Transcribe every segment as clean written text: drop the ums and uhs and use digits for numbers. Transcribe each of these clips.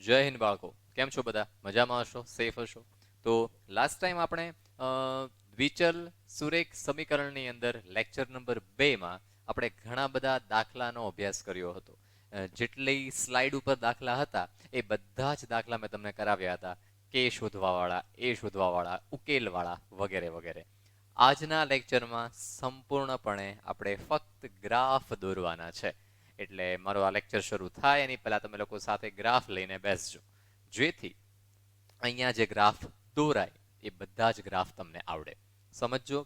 જય હિન્દ બાળકો, કેમ છો બધા? મજામાં હશો, સેફ હશો? તો લાસ્ટ ટાઈમ આપણે દ્વિચલ સુરેખ સમીકરણની અંદર લેક્ચર નંબર 2માં આપણે ઘણા બધા દાખલાનો અભ્યાસ કર્યો હતો. જેટલી સ્લાઇડ ઉપર દાખલા હતા એ બધા જ દાખલા મેં તમને કરાવ્યા હતા. કે શોધવાવાળા, એ શોધવાવાળા, ઉકેલવાળા વગેરે વગેરે. આજના લેક્ચરમાં સંપૂર્ણપણે આપણે ફક્ત ગ્રાફ દોરવાના છે. એટલે મારો આ લેક્ચર શરૂ થાય એની પહેલા તમે લોકો સાથે ગ્રાફ લઈને બેસજો, જેથી અહીંયા જે ગ્રાફ દોરાય એ બધા જ ગ્રાફ તમને આવડે. સમજો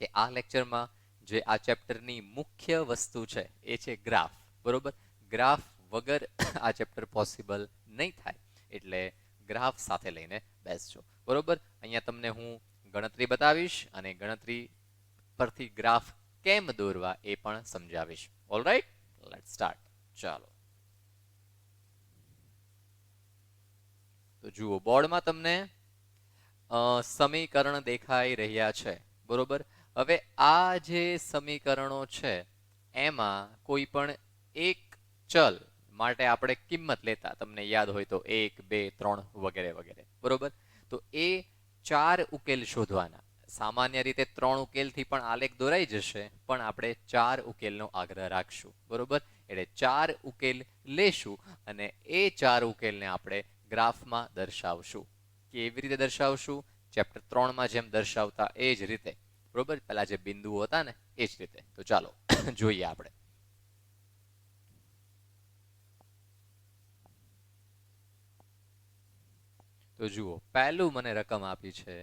કે આ લેક્ચરમાં જે આ ચેપ્ટરની મુખ્ય વસ્તુ છે એ છે ગ્રાફ. બરોબર? ગ્રાફ વગર આ ચેપ્ટર પોસિબલ નહીં થાય, એટલે ગ્રાફ સાથે લઈને બેસજો. બરોબર? અહીંયા તમને હું ગણતરી બતાવીશ અને ગણતરી પરથી ગ્રાફ કેમ દોરવા એ પણ સમજાવીશ. Alright, let's start. ચાલો, તો જુઓ, બોર્ડમાં તમને સમીકરણ દેખાઈ રહ્યા છે. બરોબર? હવે આ જે સમીકરણો છે એમાં કોઈ પણ એક ચલ માટે આપણે કિંમત લેતા, તમને યાદ હોય તો 1, 2, 3 વગેરે વગેરે. બરોબર? તો એ 4 ઉકેલ શોધવાના. સામાન્ય રીતે 3 ઉકેલથી પણ આલેખ દોરાઈ જશે, પણ આપણે 4 ઉકેલનો આગ્રહ રાખશું. બરોબર? એટલે 4 ઉકેલ લેશું અને એ 4 ઉકેલને આપણે ગ્રાફમાં દર્શાવશું. કેવી રીતે દર્શાવશું? ચેપ્ટર 3માં જેમ દર્શાવતા એ જ રીતે. બરોબર? પેલા જે બિંદુઓ હતા ને એ જ રીતે. તો ચાલો જોઈએ આપણે. તો જુઓ, પહેલું મને રકમ આપી છે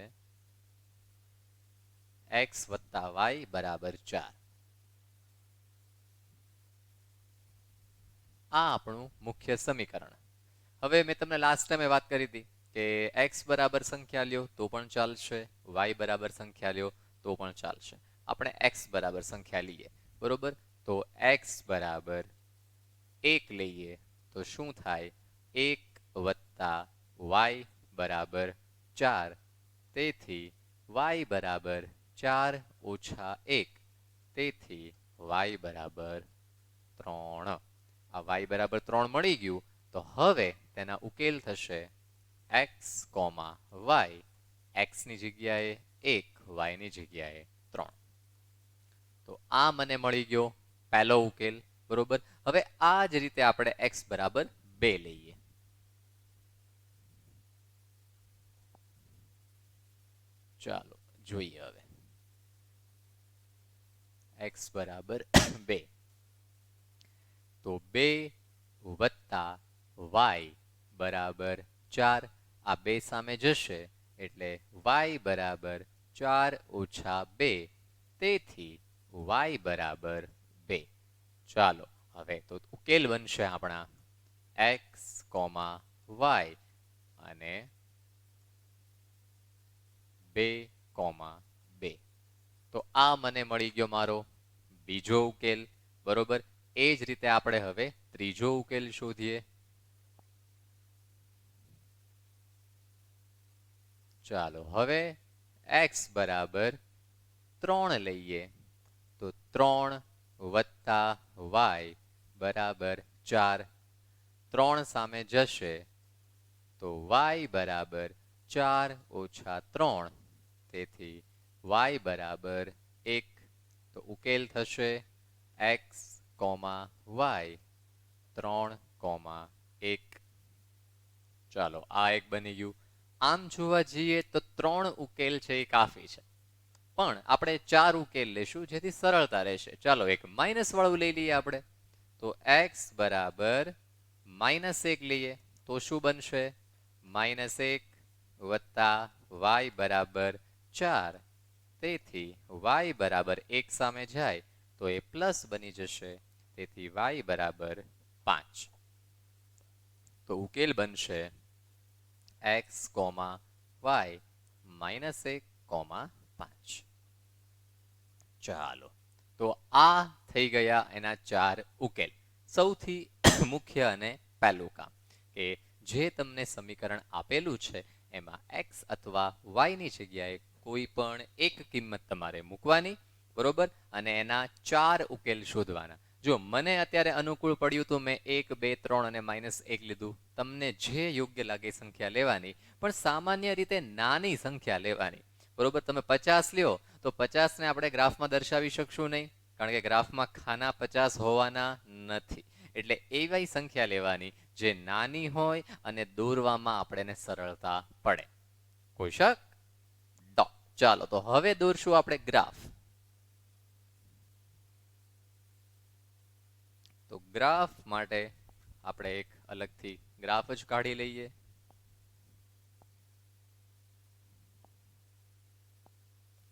x વત્તા y બરાબર 4. આ આપણું મુખ્ય સમીકરણ. હવે મેં તમને લાસ્ટ ટાઈમે વાત કરી હતી કે x બરાબર સંખ્યા લ્યો તો પણ ચાલશે, y બરાબર સંખ્યા લ્યો તો પણ ચાલશે. આપણે x બરાબર સંખ્યા લઈએ. બરોબર? તો x બરાબર 1 લઈએ તો શું થાય? 1 વત્તા y બરાબર 4. તેથી y બરાબર 4 ઓછા 1. તેથી y બરાબર 3. આ y બરાબર 3 મળી ગયું. તો હવે તેના ઉકેલ થશે x, y. x ની જગ્યાએ 1, y ની જગ્યાએ 3. તો આ મને મળી ગયો પહેલો ઉકેલ. બરોબર? હવે આ જ રીતે આપણે x બરાબર 2 લઈએ. ચાલો જોઈએ હવે. x બરાબર 2. તો 2 વત્તા y બરાબર 4. આ 2 સામે જશે એટલે y બરાબર 4 ઓછા 2. તેથી y બરાબર 2. ચાલો હવે તો ઉકેલ બનશે આપણા x, y અને 2, 2. તો આ મને મળી ગયો મારો બીજો ઉકેલ. બરોબર? એ જ રીતે આપણે હવે ત્રીજો ઉકેલ શોધીએ. ચાલો હવે x બરાબર 3 લઈએ તો 3 વત્તા y બરાબર 4. 3 સામે જશે તો y બરાબર 4 ઓછા 3. તેથી y બરાબર 1. તો ઉકેલ થશે x, y 3, 1. ચાલો આ એક બની ગયું. આમ જોવા જઈએ તો 3 ઉકેલ છે એ કાફી છે, પણ આપણે 4 ઉકેલ લેશું જેથી સરળતા રહેશે. ચાલો એક માઇનસ વાળું લઈ લઈએ આપણે. તો x બરાબર -1 લઈએ તો શું બનશે? -1 વત્તા y બરાબર 4. તેથી y બરાબર 1 સામે જાય તો એ પ્લસ બની જશે. તેથી y બરાબર 5. તો ઉકેલ બનશે x, y -1, 5. ચાલો, તો આ થઈ ગયા એના 4 ઉકેલ. સૌથી મુખ્ય અને પહેલું કામ કે જે તમને સમીકરણ આપેલું છે એમાં x અથવા y ની જગ્યાએ કોઈ પણ એક કિંમત તમારે મૂકવાની. બરોબર? અને એના 4 ઉકેલ શોધવાના. જો મને અત્યારે અનુકૂળ પડ્યું તો મેં 1, 2, 3 અને -1 લીધું. તમને જે યોગ્ય લાગે સંખ્યા લેવાની, પણ સામાન્ય રીતે નાની સંખ્યા લેવાની. બરોબર, તમે 50 લ્યો તો 50 ને આપણે ગ્રાફમાં દર્શાવી શકશું નહીં, કારણ કે ગ્રાફમાં ખાના 50 હોવાના નથી. એટલે એવી સંખ્યા લેવાની જે નાની હોય અને દોરવામાં આપણને સરળતા પડે. કોઈ શક? ચાલો તો હવે દોરશું આપણે ગ્રાફ. તો ગ્રાફ માટે આપણે એક અલગથી ગ્રાફ જ કાઢી લઈએ.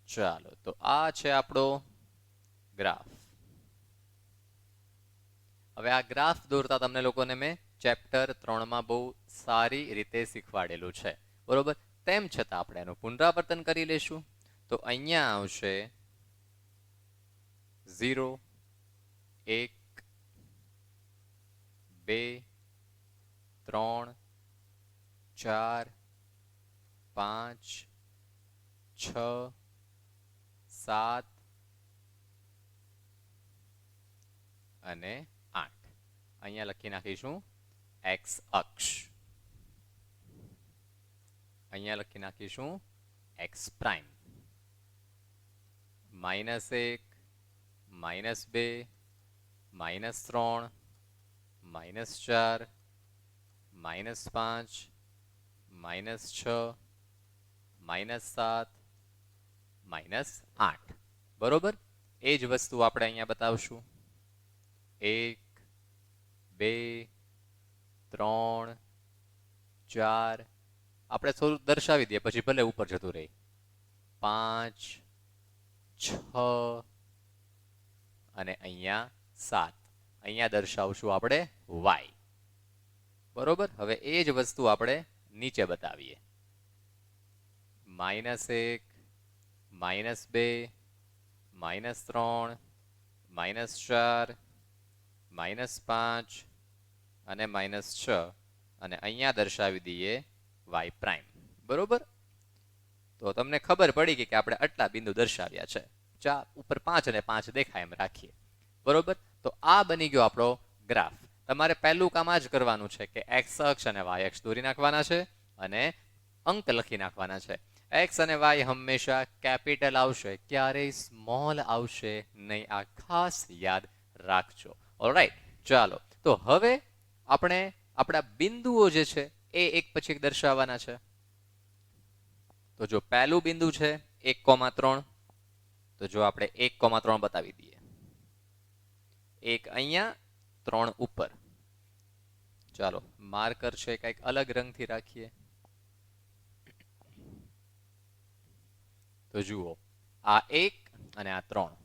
ચાલો તો આ છે આપણો ગ્રાફ. હવે આ ગ્રાફ દોરતા તમને લોકોને મેં ચેપ્ટર 3માં બહુ સારી રીતે શીખવાડેલું છે. બરોબર, તેમ છતાં આપણે એનું પુનરાવર્તન કરી લેશું. તો અહીંયા આવશે 0, 1, 2, 3, 4, 5, 6, 7 અને 8. અહીંયા લખી નાખીશું એક્સ અક્ષ. અહીંયા લખી નાખીશું એક્સ પ્રાઇમ. -1, -2, -3, -4, -5, -6, -7, -8. બરોબર, એ જ વસ્તુ આપણે અહીંયા બતાવશું. 1, 2, 3, 4. આપણે થોડું દર્શાવી દઈએ, પછી ભલે ઉપર જતું રહે. 5, 6 અને અહીંયા 7. અહીંયા દર્શાવશું આપણે વાય. બરોબર, હવે એ જ વસ્તુ આપણે નીચે બતાવીએ. -1, -2, -3, -4, -5 અને -6 અને અહીંયા દર્શાવી દઈએ વાય પ્રાઇમ. બરોબર, તો તમને ખબર પડી ગઈ કે આપણે આટલા બિંદુ દર્શાવ્યા છે. ઉપર 5 અને 5 દેખાય એમ રાખીએ. બરોબર, તો આ બની ગયો આપણો ગ્રાફ. તમારે પહેલું કામ આ જ કરવાનું છે કે એક્સ અક્ષ અને વાય અક્ષ દોરી નાખવાના છે અને અંક લખી નાખવાના છે. એક્સ અને વાય હંમેશા કેપિટલ આવશે, ક્યારેય સ્મોલ આવશે નહીં. આ ખાસ યાદ રાખજો. ઓલરાઈટ, ચાલો તો હવે આપણે આપણા બિંદુઓ જે છે એ એક પછી એક દર્શાવવાના છે. તો જો પહેલું બિંદુ છે 1,3, તો જો આપણે 1,3 બતાવી દઈએ. 1 અહીંયા, 3 ઉપર. ચાલો માર્કર છે કંઈક અલગ રંગથી રાખીએ. તો જુઓ, આ 1 અને આ 3.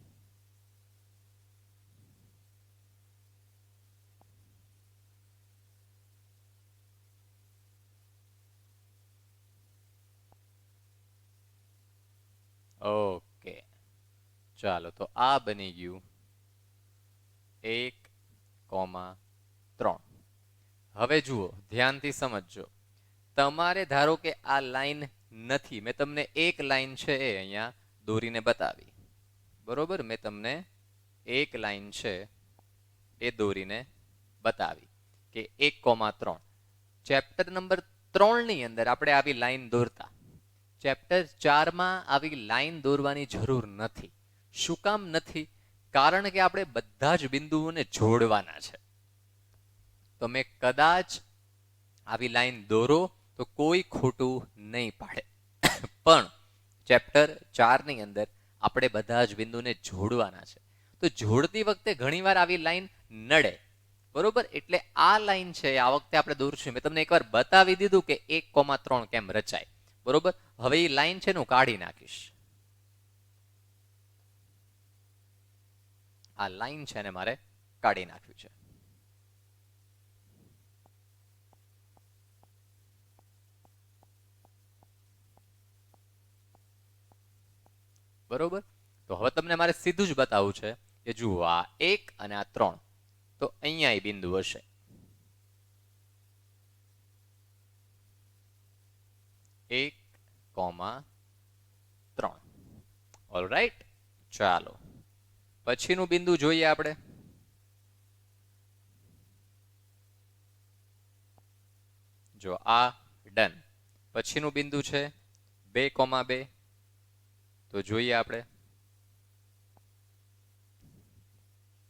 ઓકે, ચાલો તો આ બની ગયું 1,3. હવે જુઓ, ધ્યાનથી સમજજો. તમારે ધારો કે આ લાઈન નથી, મેં તમને એક લાઈન છે એ અહીંયા દોરીને બતાવી. બરોબર, મેં તમને એક લાઈન છે એ દોરીને બતાવી કે 1,3. ચેપ્ટર નંબર 3 ની અંદર આપણે આવી લાઈન દોરતા. ચેપ્ટર 4માં આવી લાઈન દોરવાની જરૂર નથી. શું કામ નથી? કારણ કે આપણે બધા જ બિંદુઓને જોડવાના છે. તો મેં કદાચ આવી લાઈન દોરો તો કોઈ ખોટું નહીં પાડે. પણ ચેપ્ટર 4 ની અંદર આપણે બધા જ બિંદુને જોડવાના છે. તો જોડતી વખતે ઘણીવાર આવી લાઈન નડે. બરોબર, એટલે આ લાઈન છે આ વખતે આપણે દોરશું. મેં તમને એકવાર બતાવી દીધું કે 1,3 કેમ રચાય. બરોબર, હવે એ લાઈન છે હું કાઢી નાખીશ. આ લાઈન છે ને મારે કાઢી નાખ્યું છે. બરોબર, તો હવે તમને મારે સીધું જ બતાવવું છે કે જુઓ, આ 1 અને આ 3. તો અહીંયા એ બિંદુ હશે. 1,3. ઓલરાઈટ, ચાલો પછીનું બિંદુ જોઈએ આપણે. જો આ ડન. પછીનું બિંદુ છે 2,2. તો જોઈએ આપણે.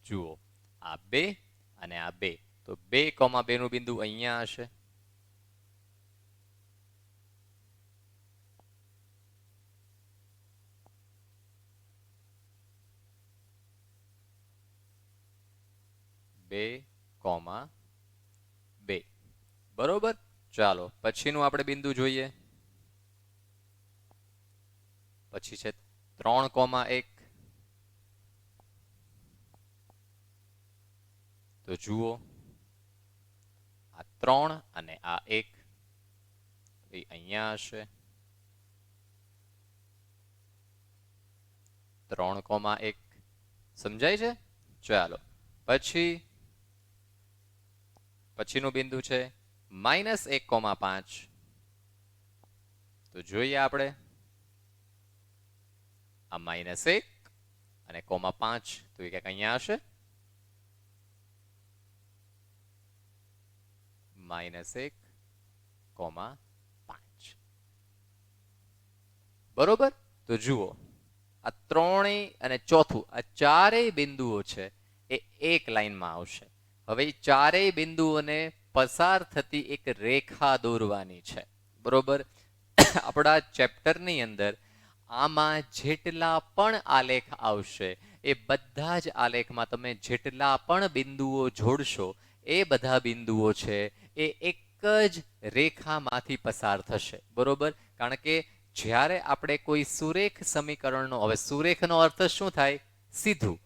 જુઓ આ 2 અને આ 2. તો 2,2 નું બિંદુ અહીંયા હશે. બે કોમા 2. બરોબર. ચાલો પછીનું આપણે બિંદુ જોઈએ. પછી છે 3,1. તો જુઓ આ 3 અને આ 1 એ અહીંયા હશે. 3,1 સમજાય છે. ચાલો પછીનું બિંદુ છે -1,5. તો જોઈએ આપણે આ -1 અને -5 તો એ ક્યાંક અહીંયા હશે. -1,5. બરોબર. તો જુઓ આ ત્રણેય અને ચોથું આ ચારેય બિંદુઓ છે એ એક લાઈનમાં આવશે. હવે એ ચારેય બિંદુઓને પસાર થતી એક રેખા દોરવાની છે. બરોબર. આપણા ચેપ્ટરની અંદર આમાં જેટલા પણ આલેખ આવશે એ બધા જ આલેખમાં તમે જેટલા પણ બિંદુઓ જોડશો એ બધા બિંદુઓ છે એ એક જ રેખામાંથી પસાર થશે. બરોબર. કારણ કે જ્યારે આપણે કોઈ સુરેખ સમીકરણનો, હવે સુરેખનો અર્થ શું થાય? સીધું.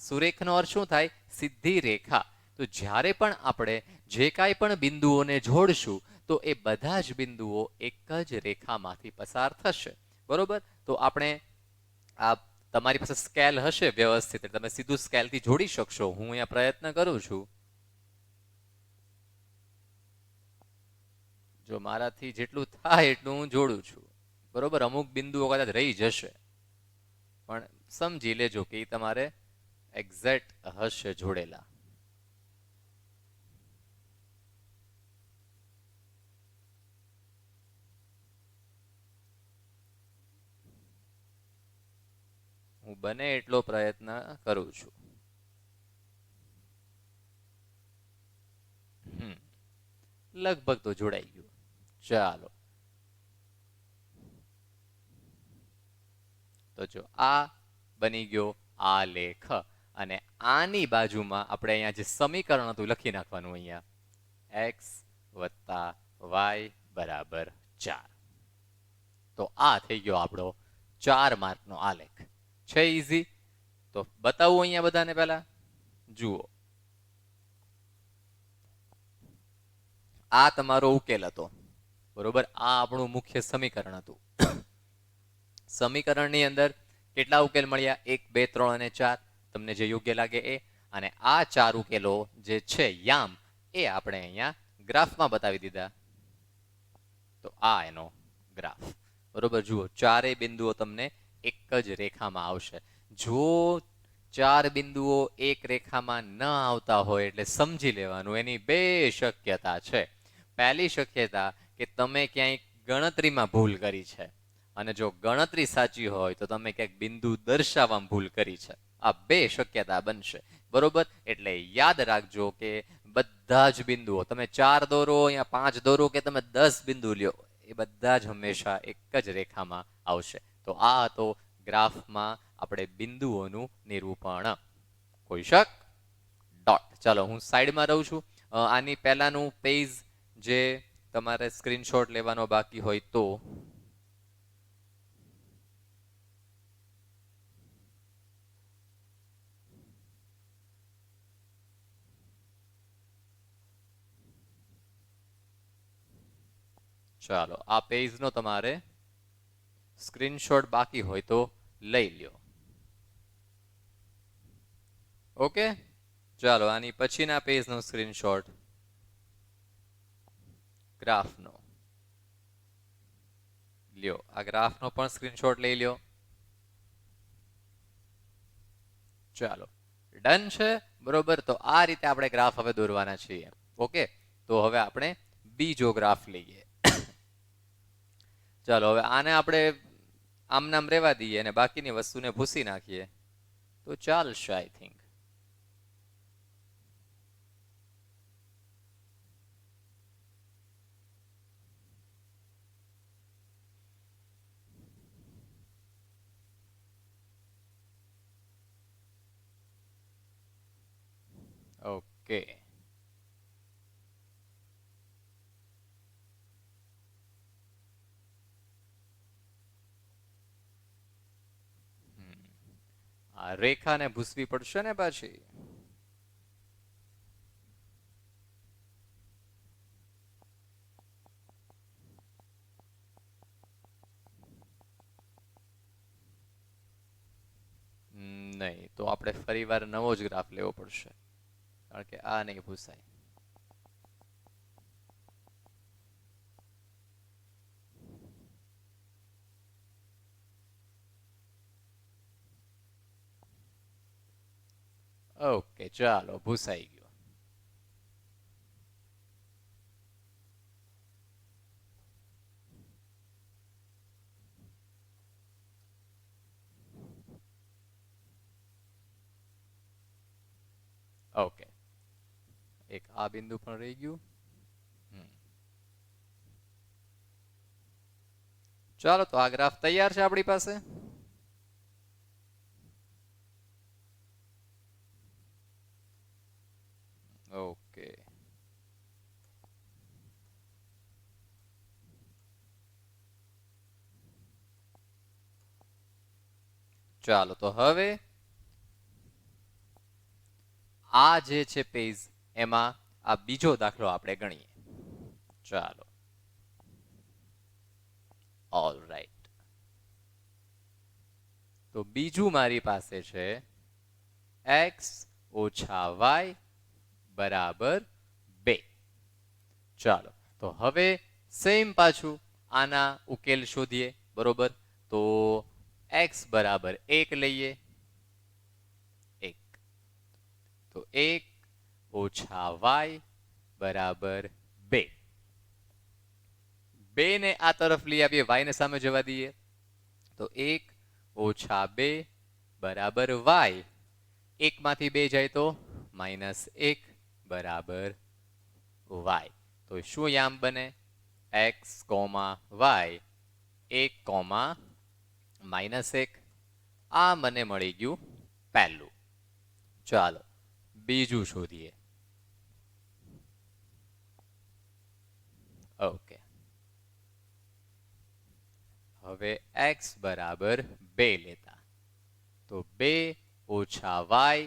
સુરેખનો અર્થ શું થાય? સીધી રેખા. તો જ્યારે પણ આપણે જે કાંઈ પણ બિંદુઓને જોડશું તો એ બધા જ બિંદુઓ એક જ રેખામાંથી પસાર થશે. બરોબર. તો આપણે આ તમારી પાસે સ્કેલ હશે વ્યવસ્થિત, તમે સીધું સ્કેલથી જોડી શકશો. હું અહીંયા પ્રયત્ન કરું છું. જો મારાથી જેટલું થાય એટલું હું જોડું છું. બરોબર. અમુક બિંદુઓ કદાચ રહી જશે પણ સમજી લેજો કે એ તમારે એક્ઝેક્ટ હશે જોડેલા. હું બને એટલો પ્રયત્ન કરું છું. લગભગ તો જોડાઈ ગયું. ચાલો તો જો આ બની ગયો આલેખ અને આની બાજુમાં આપણે અહીંયા જે સમીકરણ હતું લખી નાખવાનું. અહીંયા x + y = 4. તો આ થઈ ગયો આપણો 4 માર્કનો આલેખ. છે ઈઝી. તો બતાવું અહીંયા બધાને. પહેલા જુઓ આ તમારો ઉકેલ હતો. બરોબર. આ આપણું મુખ્ય સમીકરણ હતું. સમીકરણની અંદર કેટલા ઉકેલ મળ્યા? 1, 2, 3 અને 4. તમને જે યોગ્ય લાગે એ. અને આ 4 ઉકેલો જે છે યામ એ આપણે અહીંયા ગ્રાફમાં બતાવી દીધા. તો આ એનો ગ્રાફ. બરોબર. જુઓ ચારેય બિંદુઓ તમને એક જ રેખામાં આવશે. જો 4 બિંદુઓ એક રેખામાં ન આવતા હોય એટલે સમજી લેવાનું એની 2 શક્યતા છે. પહેલી શક્યતા કે તમે ક્યાંય ગણતરીમાં ભૂલ કરી છે, અને જો ગણતરી સાચી હોય તો તમે ક્યાંક બિંદુ દર્શાવવામાં ભૂલ કરી છે. આ 2 શક્યતા બનશે. બરોબર. એટલે યાદ રાખજો કે બધા જ બિંદુઓ તમે 4 દોરો યા 5 દોરો કે તમે 10 બિંદુ લ્યો એ બધા જ હંમેશા એક જ રેખામાં આવશે. તો આ હતો ગ્રાફમાં આપણે બિંદુઓનું નિરૂપણ. કોઈ શક? ડોટ. ચાલો હું સાઈડમાં રહું છું. આની પહેલાનું પેજ જે તમારે સ્ક્રીનશોટ લેવાનો બાકી હોય તો ચાલો આ પેજનો તમારે સ્ક્રીનશોટ બાકી હોય તો લઈ લ્યો. ઓકે. ચાલો આની પછીના પેજનો સ્ક્રીનશોટ ગ્રાફનો લ્યો. આ ગ્રાફનો પણ સ્ક્રીનશોટ લઈ લ્યો. ચાલો ડન છે. બરોબર. તો આ રીતે આપણે ગ્રાફ હવે દોરવાના છીએ. ઓકે. તો હવે આપણે બીજો ગ્રાફ લઈએ. ચાલો હવે આને આપણે આમ નામ રહેવા દઈએ અને બાકીની વસ્તુને ભૂસી નાખીએ તો ચાલશે આઈ થિંક. ઓકે. આ રેખાને ભૂસવી પડશે ને પાછી. નહીં તો આપણે ફરીવાર નવો જ ગ્રાફ લેવો પડશે કારણ કે આ નહીં ભૂસાય. ઓકે ચાલો ભૂસાઈ ગયો. ઓકે એક આ બિંદુ પણ રહી ગયું. ચાલો તો આ ગ્રાફ તૈયાર છે આપણી પાસે. ઓકે ચાલો તો હવે આ જે છે પેજ એમાં આ બીજો દાખલો આપણે ગણીએ. ચાલો ઓલ રાઈટ. તો બીજું મારી પાસે છે x ઓછા y બરાબર 2. ચાલો તો હવે સેમ પાછું આના ઉકેલ શોધીએ. બરોબર તો x બરાબર 1 લઈએ. 1 તો 1 ઓછા y બરાબર 2. 2 ને આ તરફ લઈ આવીએ, y ને સામે જવા દઈએ તો 1 ઓછા 2 બરાબર y. 1 માંથી 2 જાય તો -1 બરાબર y. તો શું યામ બને x, y 1, -1. આ મને મળી ગયું પહેલું. ચાલો બીજું શોધીએ. ઓકે હવે x બરાબર 2 લેતા તો 2 ઓછા y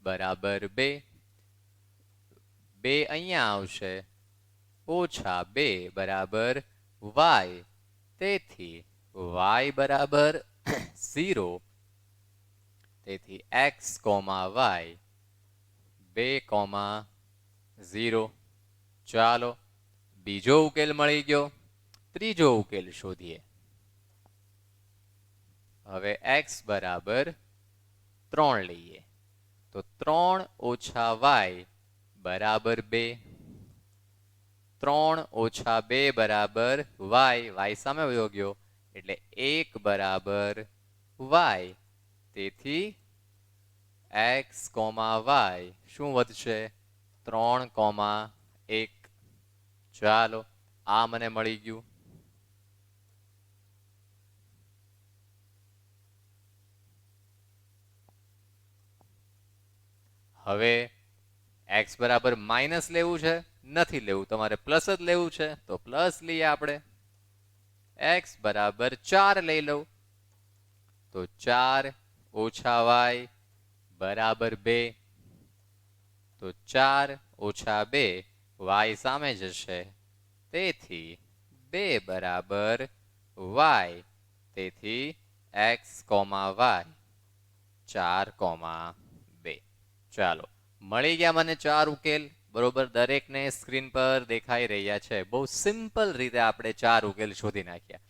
બરાબર 2. 2 અહીંયા આવશે ઓછા 2 બરાબર y. તેથી y બરાબર 0. તેથી x, y 2, 0. ચાલો બીજો ઉકેલ મળી ગયો. ત્રીજો ઉકેલ શોધીએ. હવે x બરાબર 3 લઈએ તો 3 ઓછા y બરાબર 2. 3 ઓછા 2 બરાબર y. y સામે વયો ગયો એટલે 1 બરાબર y. તેથી x, y શું વધશે 3, 1. ચાલો આ મને મળી ગયું. હવે x બરાબર માઇનસ લેવું છે નથી લેવું, તમારે પ્લસ જ લેવું છે તો પ્લસ લઈએ આપણે. x બરાબર 4 લઈ લઉં તો 4 ઓછા y બરાબર 2. તો 4 ઓછા 2 y સામે જશે તેથી 2 બરાબર y. તેથી x, y 4, 2. ચાલો મળી ગયા મને 4 ઉકેલ. બરોબર દરેકને સ્ક્રીન પર દેખાઈ રહ્યા છે. બહુ સિમ્પલ રીતે આપણે 4 ઉકેલ શોધી નાખ્યા.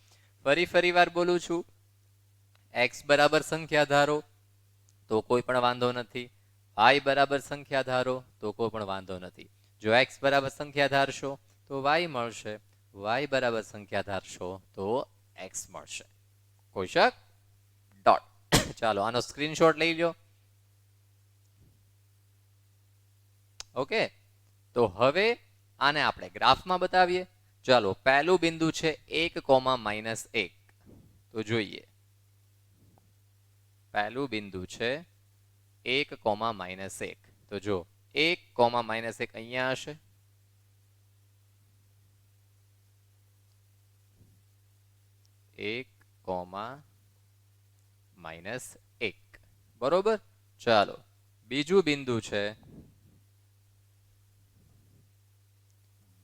ફરી વાર બોલું છું, x બરાબર સંખ્યા ધારો તો કોઈ પણ વાંધો નથી. y બરાબર સંખ્યા ધારો તો કોઈ પણ વાંધો નથી. જો x બરાબર સંખ્યા ધારશો તો y મળશે. y બરાબર સંખ્યા ધારશો તો x મળશે. કોઈ શક? ડોટ. ચાલો આનો સ્ક્રીનશોટ લઈ લો. ઓકે, તો હવે આને આપણે ગ્રાફમાં બતાવીએ. ચાલો પહેલું બિંદુ છે 1,-1. તો જોઈએ, પહેલું બિંદુ છે 1,-1. તો જો 1,-1 અહીંયા હશે, (1,-1). બરોબર. ચાલો બીજું બિંદુ છે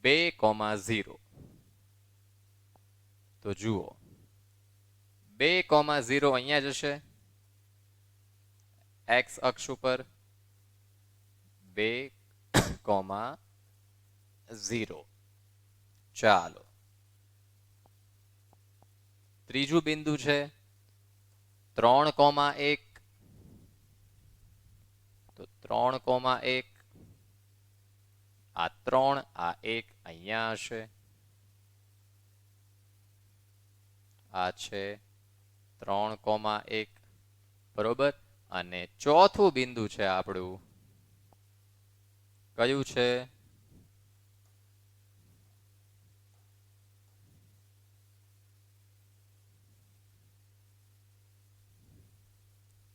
2,0. તો જુઓ 2,0 અહીંયા જશે, x અક્ષ ઉપર 2,0. ચાલો ત્રીજું બિંદુ છે 3,1. તો 3,1. આ 3, આ 1 અહીંયા હશે, આ છે 3,1. બરોબર. અને ચોથું બિંદુ છે આપણું કયું છે?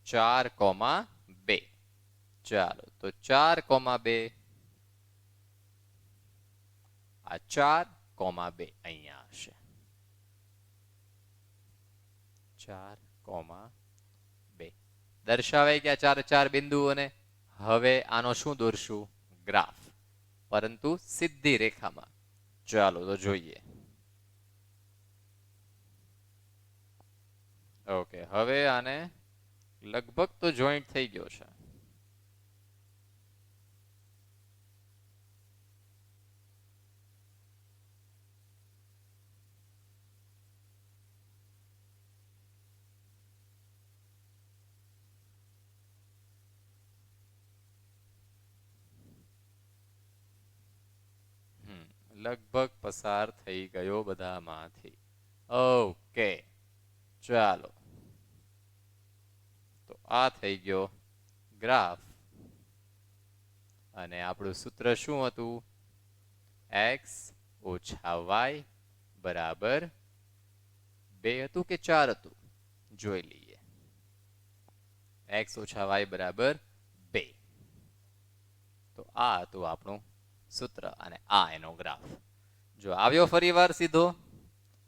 4,2. ચાલો તો 4,2. આ 4,2 અહીંયા હશે, 4,2. દર્શાવાઈ ગયા 4 બિંદુઓને. હવે આનો શું દોરશું? ગ્રાફ, પરંતુ સીધી રેખામાં. ચાલો તો જોઈએ. ઓકે, હવે આને લગભગ તો જોઈન્ટ થઈ ગયો છે. લગભગ પસાર થઈ ગયો બધામાંથી. ઓકે, ચાલો તો આ થઈ ગયો ગ્રાફ. અને આપણું સૂત્ર શું હતું? x - y બરાબર 2 હતું કે 4 હતું? જોઈ લઈએ. x - y બરાબર 2. તો આ હતું આપણું સૂત્ર અને આ એનો ગ્રાફ. જો આવ્યો ફરીવાર સીધો.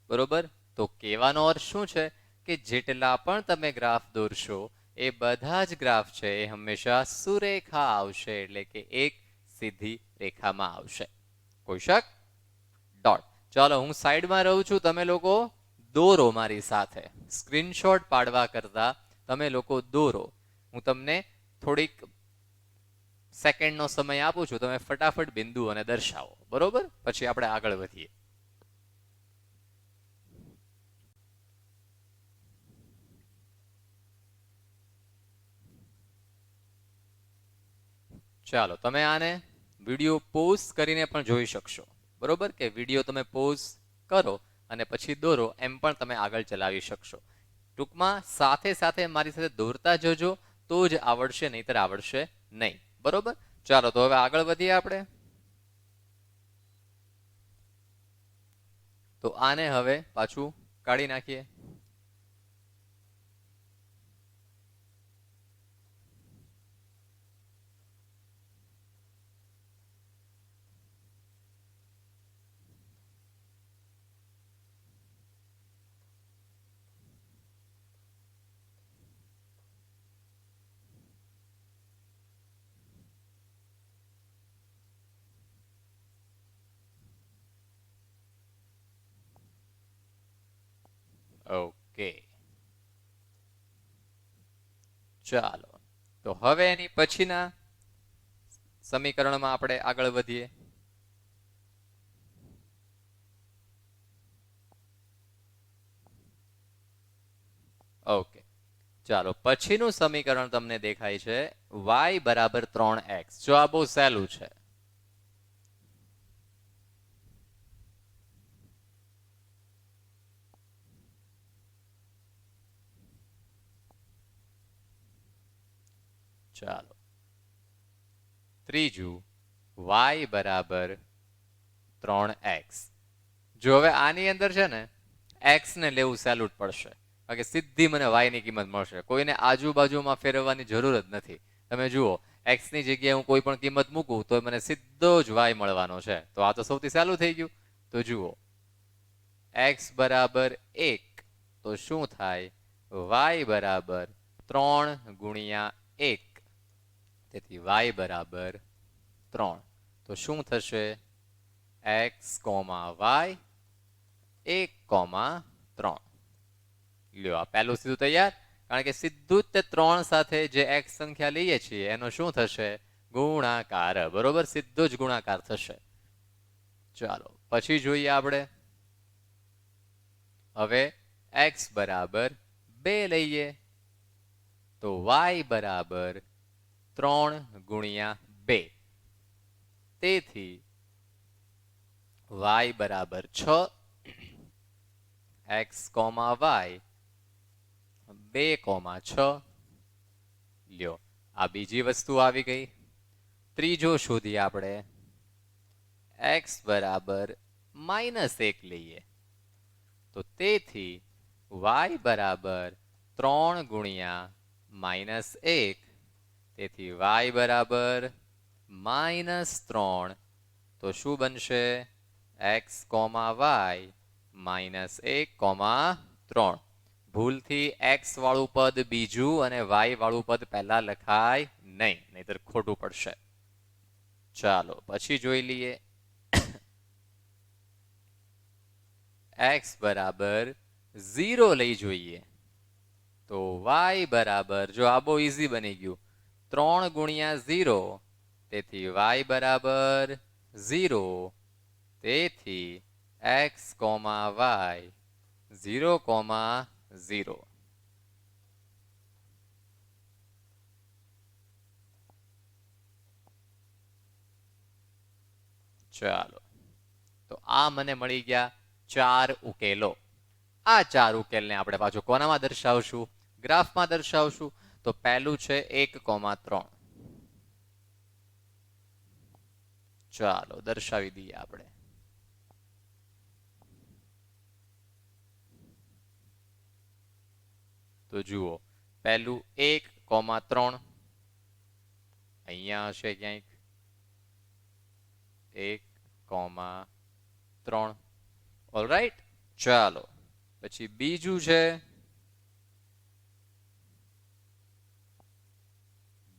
બરોબર. તો કહેવાનો અર્થ શું છે કે જેટલા પણ તમે ગ્રાફ દોરશો એ બધા જ ગ્રાફ છે એ હંમેશા સુરેખા આવશે, એટલે કે એક સીધી રેખામાં આવશે. કોઈ શક? ડોટ. ચાલો હું સાઈડમાં રહું છું, તમે લોકો દોરો મારી સાથે. સ્ક્રીનશોટ પાડવા કરતા તમે લોકો દોરો. હું તમને થોડીક સેકન્ડનો સમય આપું છું, તમે ફટાફટ બિંદુઓને દર્શાવો. બરોબર, પછી આપણે આગળ વધીએ. ચાલો તમે આને વિડીયો પોઝ કરીને પણ જોઈ શકશો. બરોબર, કે વિડીયો તમે પોઝ કરો અને પછી દોરો, એમ પણ તમે આગળ ચલાવી શકશો. ટૂંકમાં સાથે સાથે મારી સાથે દોરતા જજો, તો જ આવડશે, નહીતર આવડશે નહીં. બરોબર. ચાલો તો હવે આગળ વધીએ આપણે. તો આને હવે પાછું કાઢી નાખીએ. ઓકે, ચાલો તો હવે એની પછીના સમીકરણમાં આપણે આગળ વધીએ. ઓકે, ચાલો પછીનું સમીકરણ તમને દેખાય છે y બરાબર 3x. જો આ બહુ સહેલું છે. ચાલો ત્રીજું y બરાબર 3x. જો હવે આની અંદર છે ને x ને લેવું સહેલું જ પડશે, કારણ કે સીધી મને y ની કિંમત મળશે, કોઈને આજુબાજુમાં ફેરવવાની જરૂર જ નથી. તમે જુઓ x ની જગ્યાએ હું કોઈ પણ કિંમત મૂકું તો મને સીધો જ y મળવાનો છે. તો આ તો સૌથી સહેલું થઈ ગયું. તો જુઓ x બરાબર 1 તો શું થાય, y બરાબર 3 ગુણ્યા 1, તેથી y બરાબર 3. તો શું થશે, x, y 1,3. લ્યો આ પહેલું સીધું તૈયાર, કારણ કે સીધું જ તે 3 સાથે જે x સંખ્યા લઈએ છીએ એનો શું થશે, ગુણાકાર. બરોબર, સીધો જ ગુણાકાર થશે. ચાલો પછી જોઈએ આપણે. હવે x બરાબર 2 લઈએ તો y બરાબર 3 ગુણ્યા 2, તેથી y બરાબર 6, x, y 2,6. લ્યો આ બીજી વસ્તુ આવી ગઈ. ત્રીજો શોધીએ આપણે. x બરાબર -1 લઈએ તો તેથી y બરાબર 3 ગુણ્યા -1, તેથી y બરાબર -3. તો શું બનશે, x, y -1,3. ભૂલથી x વાળું પદ બીજું અને y વાળું પદ પહેલા લખાય નહીં, નહીતર ખોટું પડશે. ચાલો પછી જોઈ લઈએ. x બરાબર 0 લઈ જોઈએ તો y બરાબર, જો આ બહુ ઈઝી બની ગયું, 3 ગુણ્યા 0, તેથી y બરાબર 0, તેથી x, y 0,0. ચાલો તો આ મને મળી ગયા 4 ઉકેલો. આ 4 ઉકેલને આપણે પાછું કોનામાં દર્શાવશું, ગ્રાફમાં દર્શાવશું. તો પહેલું છે 1,3. ચાલો દર્શાવી દઈએ આપણે. તો જુઓ પહેલું 1,3 અહીંયા હશે ક્યાંક, 1,3. ઓલરાઈટ. ચાલો પછી બીજું છે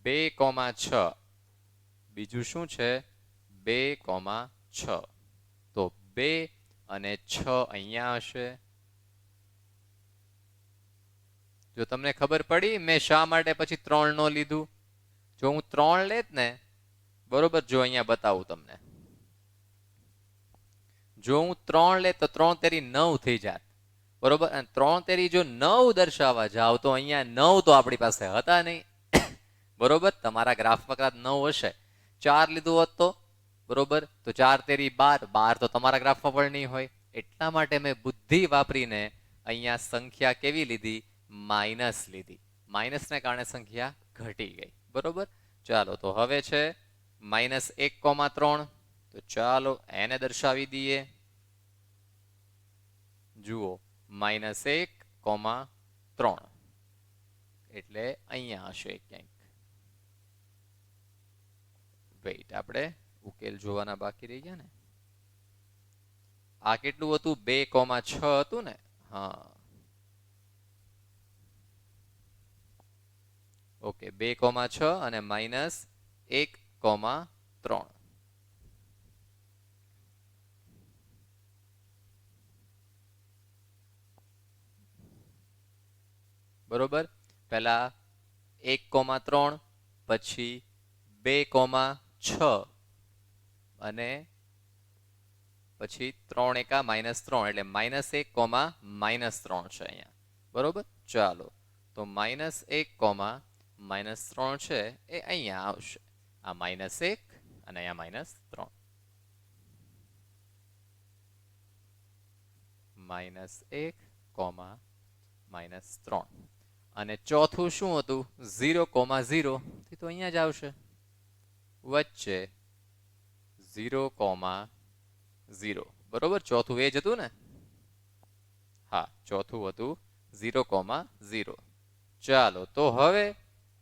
2,6. બીજું શું છે, 2,6. તો 2 અને 6 અહીંયા હશે. જો તમને ખબર પડી મેં શા માટે પછી 3 નો લીધું, જો હું 3 લેત ને, બરોબર, જો અહીંયા બતાવું તમને, જો હું 3 લે તો 3 તેરી 9 થઈ જાત. બરોબર, અને 3 તેરી જો 9 દર્શાવવા જાવ તો અહીંયા 9 તો આપણી પાસે હતા નહીં. બરોબર, તમારા ગ્રાફમાં કદાચ 9 હશે, 4 લીધું હોત તો, બરોબર, તો 4 તેરી 12, 12 તો તમારા ગ્રાફમાં પણ નહીં હોય. એટલા માટે મેં બુદ્ધિ વાપરીને અહીંયા સંખ્યા કેવી લીધી, માઇનસ લીધી. માઇનસને કારણે સંખ્યા ઘટી ગઈ. બરોબર, ચાલો તો હવે છે -1,3. તો ચાલો એને દર્શાવી દઈએ. જુઓ -1,3 એટલે અહીંયા હશે ક્યાંક. વેઇટ, આપણે ઉકેલ જોવાના બાકી રહી ગયા ને. આ કેટલું હતું, 2,6 હતું ને. હા ઓકે, 2,6 અને -1,3. બરોબર, પહેલા 1,3, પછી 2,6 અને પછી 3 એકા -3 એટલે -1,-3 છે અહીંયા. બરોબર, ચાલો તો -1,-3 છે એ અહીંયા આવશે. આ -1 અને અહીંયા -3. -1, -3. અને ચોથું શું હતું 0,0 તો અહીંયા જ આવશે વચ્ચે 0,0 બરોબર ચોથું એ જ હતું ને હા ચોથું હતું 0,0 ચાલો તો હવે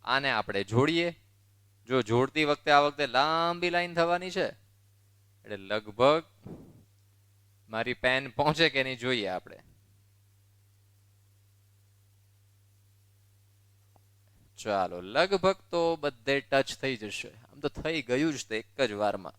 આને આપણે જોડીએ જો જોડતી વખતે આ વખતે લાંબી લાઈન થવાની છે એટલે લગભગ મારી પેન પહોંચે કે નહીં જોઈએ આપણે ચાલો લગભગ તો બધે ટચ થઈ જશે આમ તો થઈ ગયું જ તે એક જ વારમાં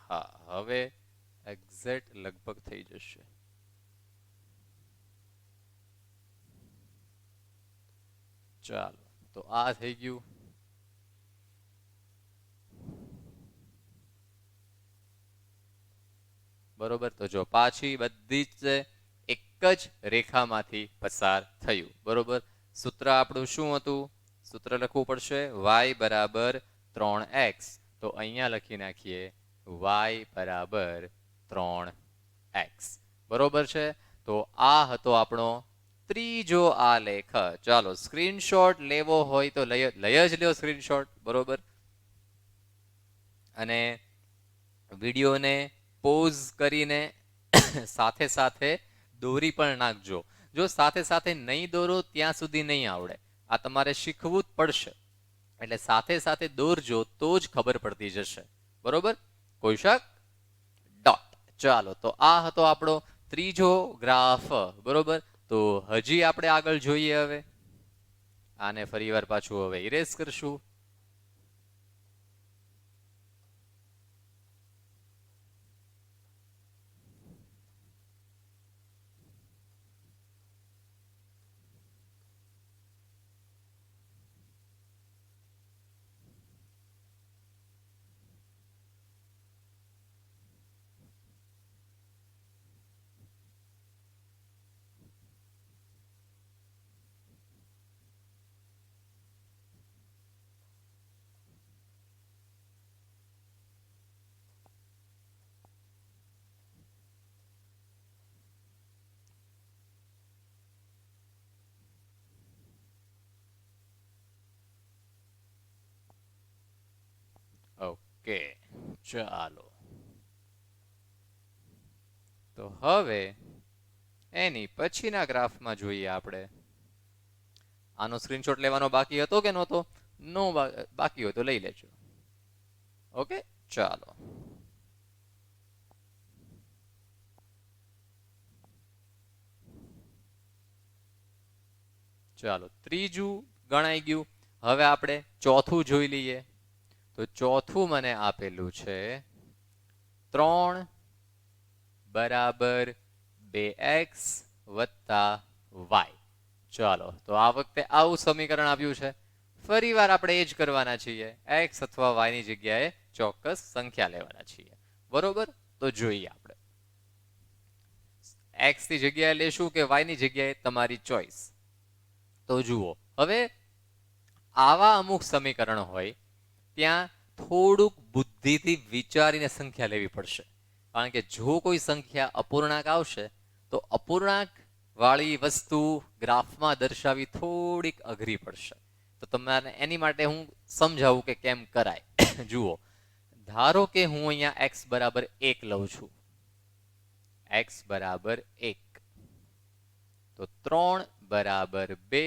હા હવે એક્ઝેક્ટ લગભગ થઈ જશે ચાલો તો આ થઈ ગયું બરોબર તો જો પાછી બધી જ એક જ રેખામાંથી પસાર થયું બરોબર સૂત્ર આપણું શું હતું સૂત્ર લખવું પડશે y બરાબર 3x તો અહીંયા લખી નાખીએ y બરાબર 3x બરોબર છે તો આ હતો આપણો ત્રીજો આલેખ ચાલો સ્ક્રીનશોટ લેવો હોય તો લઈ જ લ્યો સ્ક્રીનશોટ બરોબર અને વિડીયોને પોઝ કરીને સાથે સાથે દોરી પણ નાખજો જો સાથે સાથે નહીં દોરો ત્યાં સુધી નહીં આવડે આ તમારે શીખવું જ પડશે એટલે સાથે સાથે દોરજો તો જ ખબર પડતી જશે બરોબર કોઈ શક ડોટ ચાલો તો આ હતો આપણો ત્રીજો ગ્રાફ બરોબર તો હજી આપણે આગળ જોઈએ હવે આને ફરીવાર પાછું હવે ઇરેઝ કરશું ઓકે ચાલો તો હવે એની પછીના ગ્રાફમાં જોઈએ આપણે આનો સ્ક્રીનશોટ લેવાનો બાકી હતો કે નહોતો નો બાકી હોય તો લઈ લેજો ઓકે ચાલો ચાલો ત્રીજું ગણાઈ ગયું હવે આપણે ચોથું જોઈ લઈએ તો ચોથું મને આપેલું છે 3 બરાબર 2x વત્તા y ચાલો તો આ વખતે આવું સમીકરણ આવ્યું છે ફરીવાર આપણે એ જ કરવાના છીએ x અથવા y ની જગ્યાએ ચોક્કસ સંખ્યા લેવાના છીએ બરોબર તો જોઈએ આપણે x ની જગ્યાએ લેશું કે y ની જગ્યાએ તમારી ચોઈસ તો જુઓ હવે આવા અમુક સમીકરણ હોય ત્યાં થોડુંક બુદ્ધિથી વિચારીને સંખ્યા લેવી પડશે કારણ કે જો કોઈ સંખ્યા અપૂર્ણાંક આવશે તો અપૂર્ણાંક વાળી વસ્તુ ગ્રાફમાં દર્શાવી થોડીક અઘરી પડશે તો તમારે એની માટે હું સમજાવું કે કેમ કરાય જુઓ ધારો કે હું અહીંયા x બરાબર 1 લઉં છું x બરાબર 1 તો 3 બરાબર 2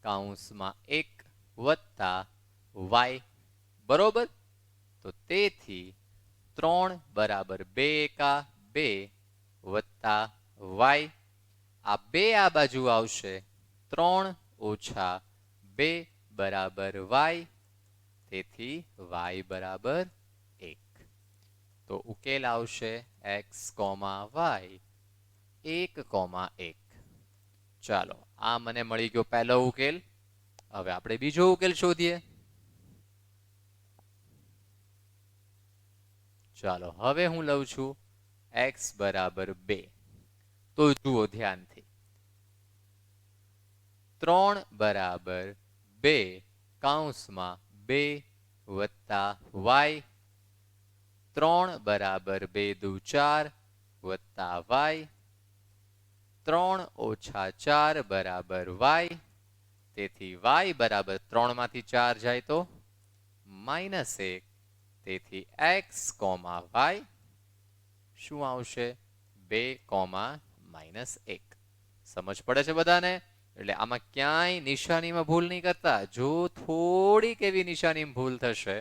કૌંસમાં 1 વત્તા y બરોબર તો તેથી 3 બરાબર 2 એકા 2 વત્તા y આ 2 આ બાજુ આવશે 3 ઓછા 2 બરાબર y તેથી y બરાબર 1 તો ઉકેલ આવશે x, y 1,1 ચાલો આ મને મળી ગયો પહેલો ઉકેલ હવે આપણે બીજો ઉકેલ શોધીએ ચાલો હવે હું લઉં છું x બરાબર 2 તો જુઓ ધ્યાનથી 3 બરાબર 2 કૌંસમાં 2 વત્તા y, 3 બરાબર 2 દુ 4 વત્તા y, 3 ઓછા 4 બરાબર y, તેથી y બરાબર 3 માંથી 4 જાય તો -1, તેથી x, y શું આવશે? 2, -1. સમજ પડે છે બધાને? એટલે આમાં ક્યાંય નિશાનીમાં ભૂલ નહીં કરતા. જો થોડીક એવી નિશાનીમાં ભૂલ થશે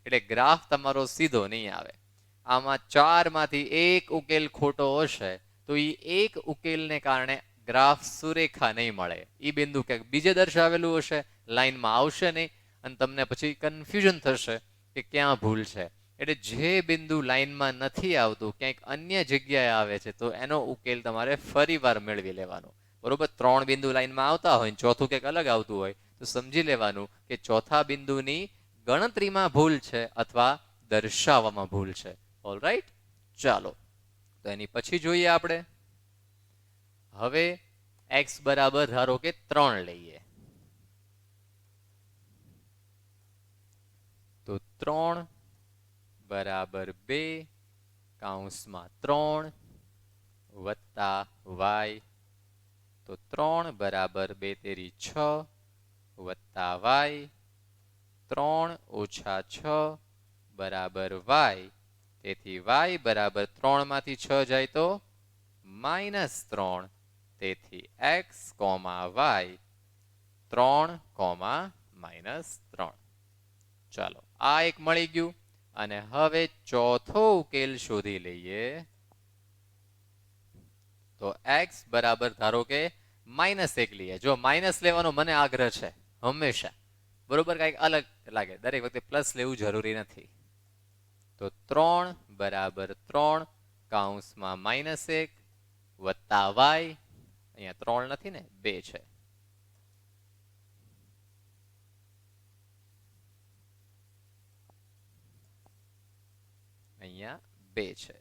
એટલે ગ્રાફ તમારો સીધો નહીં આવે. આમાં 4 માંથી એક ઉકેલ ખોટો હશે તો એ એક ઉકેલને કારણે ગ્રાફ સુરેખા નહીં મળે. એ બિંદુ ક્યાંક બીજે દર્શાવેલું હશે, લાઈનમાં આવશે નહીં અને તમને પછી કન્ફ્યુઝન થશે કે ક્યાં ભૂલ છે. એટલે જે બિંદુ લાઈનમાં નથી આવતું, ક્યાંક અન્ય જગ્યાએ આવે છે, તો એનો ઉકેલ તમારે ફરીવાર મેળવી લેવાનો. બરોબર? 3 બિંદુ લાઈનમાં આવતા હોય, ચોથું કંઈક અલગ આવતું હોય, તો સમજી લેવાનું કે ચોથા બિંદુની ગણતરીમાં ભૂલ છે અથવા દર્શાવવામાં ભૂલ છે. ઓલરાઈટ, ચાલો તો એની પછી જોઈએ આપણે. હવે x બરાબર ધારો કે 3 લઈએ, તો 3 બરાબર 2 કૌંસમાં 3 વત્તા y, તો 3 બરાબર 2 તેરી 6 વત્તા y, 3 ઓછા 6 બરાબર y, તેથી y બરાબર 3 માંથી 6 જાય તો -3, તેથી x, y 3, -3. ચાલો, આ એક મળી ગયું. અને હવે ચોથો ઉકેલ શોધી લઈએ. તો x બરાબર ધારો કે -1 લઈએ. જો માઇનસ લેવાનો મને આગ્રહ છે હંમેશા, બરોબર? કંઈક અલગ લાગે, દરેક વખતે પ્લસ લેવું જરૂરી નથી. તો 3 બરાબર 3 કૌંસમાં -1 વત્તા y, અહીંયા 3 નથી ને, 2 છે. અહીંયા 2 છે.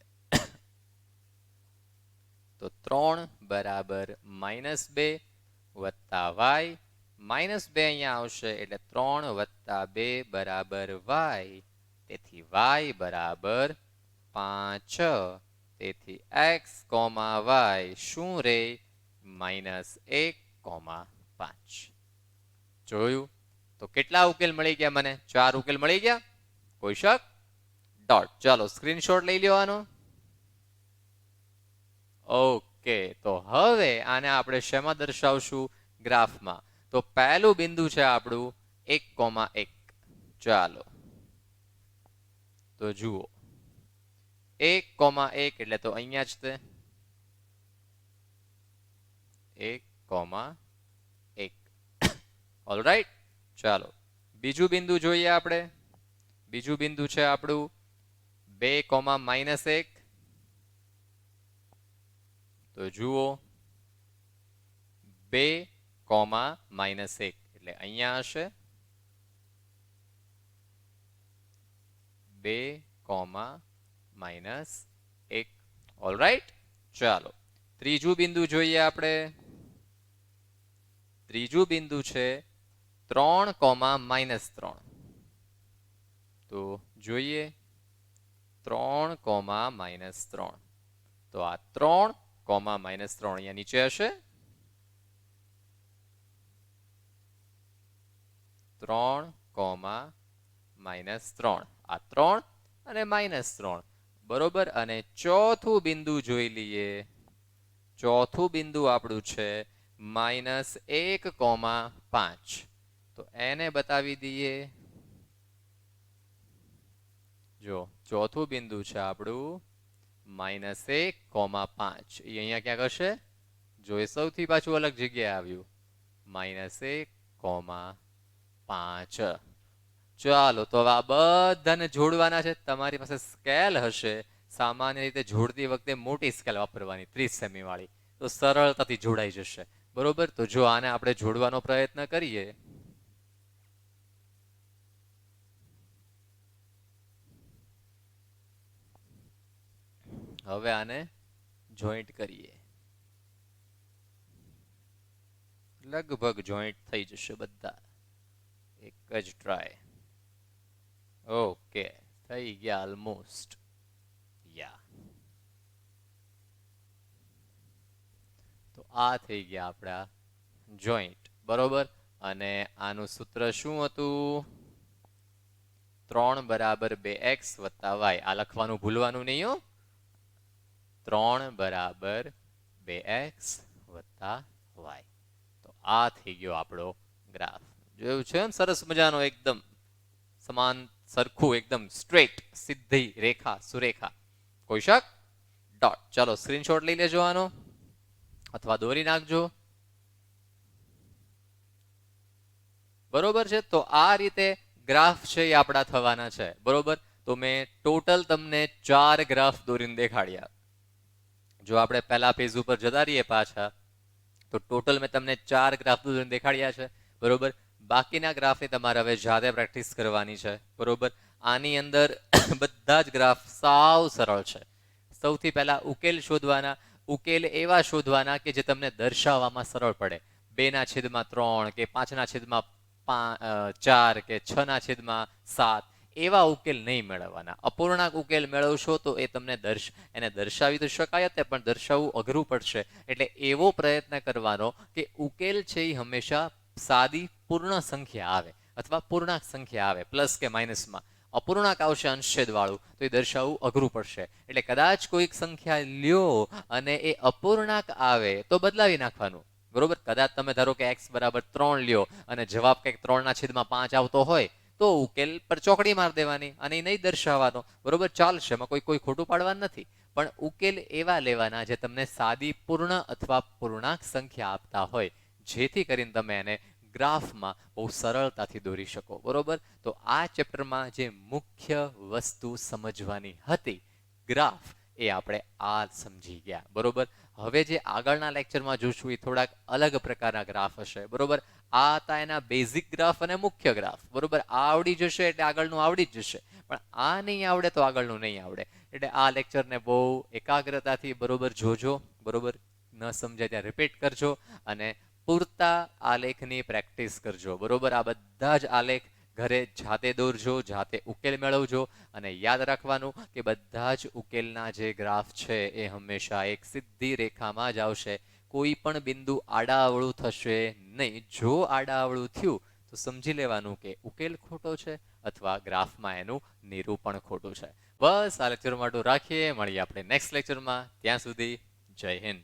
તો 3 બરાબર -2 વત્તા y, -2 અહીંયા આવશે એટલે 3 વત્તા 2 બરાબર y, તેથી y બરાબર 5, તેથી x, y શું રે? -1,5. જોયું? તો કેટલા ઉકેલ મળી ગયા મને? 4 ઉકેલ મળી ગયા. કોઈ શક? ડોટ. ચાલો સ્ક્રીનશોટ લઈ લ્યો આનો. ઓકે, તો હવે આને આપણે શેમાં દર્શાવશું? ગ્રાફમાં. તો પહેલું બિંદુ છે આપણું 1,1. ચાલો તો જુઓ, 1,1 એટલે તો અહીંયા જ તે 1,1. ઓલરાઈટ, ચાલો બીજું બિંદુ જોઈએ આપણે. બીજું બિંદુ છે આપણું 2,-1. તો જુઓ, 2,-1 એટલે અહીંયા હશે 2,-1. ઓલરાઈટ, ચાલો ત્રીજું બિંદુ જોઈએ આપણે. ત્રીજું બિંદુ છે 3,-3. તો જોઈએ 3,-3. તો આ 3,-3 અહીંયા નીચે હશે. 3,-3 આ 3 અને -3, બરોબર. અને ચોથું બિંદુ જોઈ લઈએ. ચોથું બિંદુ આપણું છે -1,5. તો એને બતાવી દઈએ. જો ચોથું બિંદુ છે આપણું -1,5. એ અહીંયા ક્યાંક હશે. જો એ સૌથી પાછું અલગ જગ્યાએ આવ્યું, -1,5. ચાલો તો આ બધાને જોડવાના છે. તમારી પાસે સ્કેલ હશે, સામાન્ય રીતે જોડતી વખતે મોટી સ્કેલ વાપરવાની, 30 સેમી વાળી, તો સરળતાથી જોડાઈ જશે. બરોબર? તો જો આને આપણે જોડવાનો પ્રયત્ન કરીએ. હવે આને જોઈન્ટ કરીએ. લગભગ જોઈન્ટ થઈ જશે બધા એક જ ટ્રાય. ઓકે, થઈ ગયા ઓલમોસ્ટ. યા, તો આ થઈ ગયા આપણા જોઈન્ટ, બરોબર. અને આનું સૂત્ર શું હતું? 3 બરાબર 2x વત્તા y. આ લખવાનું ભૂલવાનું નહીં હો. 3 બરાબર 2x વત્તા y. તો આ થઈ ગયો આપણો ગ્રાફ. જોયું છે ને, સરસ મજાનો, એકદમ સમાન સરખું, એકદમ સ્ટ્રેટ, સીધી રેખા, સુરેખા. કોઈ શક? ડોટ. ચાલો સ્ક્રીનશોટ લઈ લેજો આનો, અથવા દોરી નાખજો. બરોબર છે. તો આ રીતે ગ્રાફ છે એ આપણા થવાના છે, બરોબર. તો મેં ટોટલ તમને 4 ગ્રાફ દોરીને દેખાડ્યા. જો આપણે પહેલા પેજ ઉપર જતા રહીએ પાછા, તો ટોટલ મેં તમને 4 ગ્રાફ દોરીને દેખાડ્યા છે, બરોબર. બાકીના ગ્રાફની તમારે હવે જાતે પ્રેક્ટિસ કરવાની છે, બરોબર. આની અંદર બધા જ ગ્રાફ સાવ સરળ છે. સૌથી પહેલા ઉકેલ શોધવાના. ઉકેલ એવા શોધવાના કે જે તમને દર્શાવવામાં સરળ પડે. 2/3 કે 5/4 કે 6/7 એવા ઉકેલ નહીં મેળવવાના. અપૂર્ણાંક ઉકેલ મેળવશો તો એ તમને એને દર્શાવી તો શકાય જ, પણ દર્શાવવું અઘરું પડશે. એટલે એવો પ્રયત્ન કરવાનો કે ઉકેલ છે એ હંમેશા સાદી પૂર્ણ સંખ્યા આવે અથવા પૂર્ણાંક સંખ્યા આવે, પ્લસ કે માઇનસમાં. અપૂર્ણાંક આવશે અંશછેદ વાળું, તો એ દર્શાવવું અઘરું પડશે. એટલે કદાચ કોઈક સંખ્યા લ્યો અને એ અપૂર્ણાંક આવે તો બદલાવી નાખવાનું, બરોબર. કદાચ તમે ધારો કે x બરાબર 3 લ્યો અને જવાબ કંઈક 3/5 આવતો હોય, તો ઉકેલ પર ચોકડી માર દેવાની અને એ નહીં દર્શાવવાનો, બરોબર. ચાલશે, એમાં કોઈ ખોટું પાડવાનું નથી. પણ ઉકેલ એવા લેવાના જે તમને સાદી પૂર્ણ અથવા પૂર્ણાંક સંખ્યા આપતા હોય, જેથી કરીને તમે એને ગ્રાફમાં બહુ સરળતાથી દોરી શકો, બરોબર. તો આ ચેપ્ટરમાં જે મુખ્ય વસ્તુ સમજવાની હતી, ગ્રાફ, એ આપણે આ સમજી ગયા, બરોબર. હવે જે આગળના લેક્ચરમાં જોશું એ થોડાક અલગ પ્રકારના ગ્રાફ હશે, બરોબર. આ હતા એના બેઝિક ગ્રાફ અને મુખ્ય ગ્રાફ, બરોબર. આ આવડી જશે એટલે આગળનું આવડી જ જશે, પણ આ નહીં આવડે તો આગળનું નહીં આવડે. એટલે આ લેક્ચરને બહુ એકાગ્રતાથી બરોબર જોજો, બરોબર. ન સમજાય ત્યાં રિપીટ કરજો અને પૂરતા આલેખની પ્રેક્ટિસ કરજો, બરોબર. આ બધા જ આલેખ ઘરે જાતે દોરજો, જાતે ઉકેલ મેળવજો. અને યાદ રાખવાનું કે બધા જ ઉકેલના જે ગ્રાફ છે એ હંમેશા એક સીધી રેખામાં જ આવશે. કોઈ પણ બિંદુ આડાઅવળું થશે નહીં. જો આડાઅવળું થયું તો સમજી લેવાનું કે ઉકેલ ખોટો છે અથવા ગ્રાફમાં એનું નિરૂપણ ખોટું છે. બસ આ લેક્ચર માટે રાખીએ, મળીએ આપણે નેક્સ્ટ લેક્ચરમાં. ત્યાં સુધી જય હિન્દ.